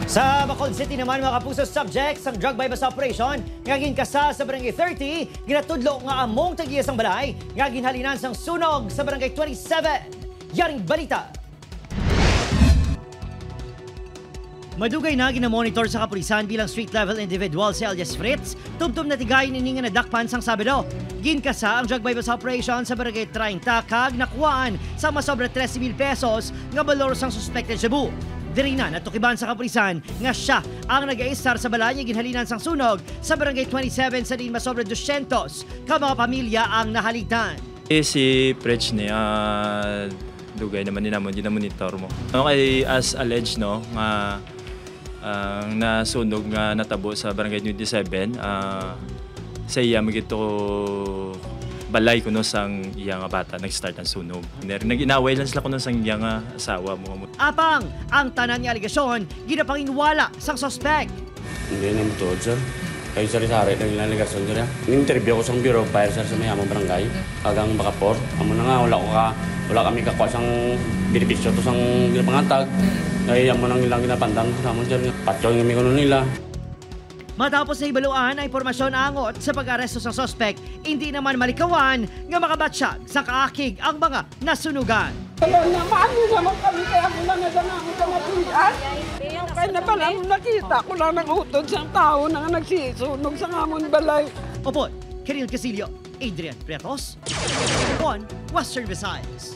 Sa Bacolod City naman mga kapuso subjects ang drug bypass operation ngagin kasa sa barangay 30 ginatudlo nga among tagiyas ang balay ngagin halinan sang sunog sa barangay 27. Yaring balita. Madugay na ginamonitor sa kapulisan bilang street level individual si alias Fritz tubtob na tigay ni nga nadakpan sang Sabado. Ginkasa ang drug bypass operation sa barangay 30 kag nakuhaan sa masobra 13,000 pesos nga balor sang suspected Cebu. Diri na natukiban sa kapulisan nga siya ang nag-aistar sa balay ginhalinan sang sunog sa barangay 27 sa din masobra 200 ka mga pamilya ang nahalitan. Si Fritz niya dugay naman dinamonitor mo. Okay, as alleged no nga ang nasunog nga natabo sa barangay 27 sa iya magito balay kuno sang iya nga bata nag-start ang sunog. Nag-inaway lang sila kuno sang iya nga asawa mo. Apang ang tanan nga aligasyon ginapanginwala sang suspect. Hindi naman to, sir. Kayo sari-sari lang yung aligasyon, sir. In-interview ko sa Bureau of Fire, sir, sa mayamang barangay. Kagang Bacapor. Amo na nga, wala kami kakuha sang benepisyo to sang ginapangantag. Kaya amo nang ilang ginapandang sa amon, sir. Patyo yung kuno nila. Matapos na ibaluan ang impormasyon angot sa pag-aresto sa suspect, hindi naman malikawan nga makabatsyag sa kaakig ang mga nasunugan. Maano naman kami kaya ako lang naganamon sa natulian. Kaya na pala nakita ko lang ng utod sa tao na nagsisunog sa amon balay. Opo, Kiril Casilio, Adrian Pretos, One Western Visayas.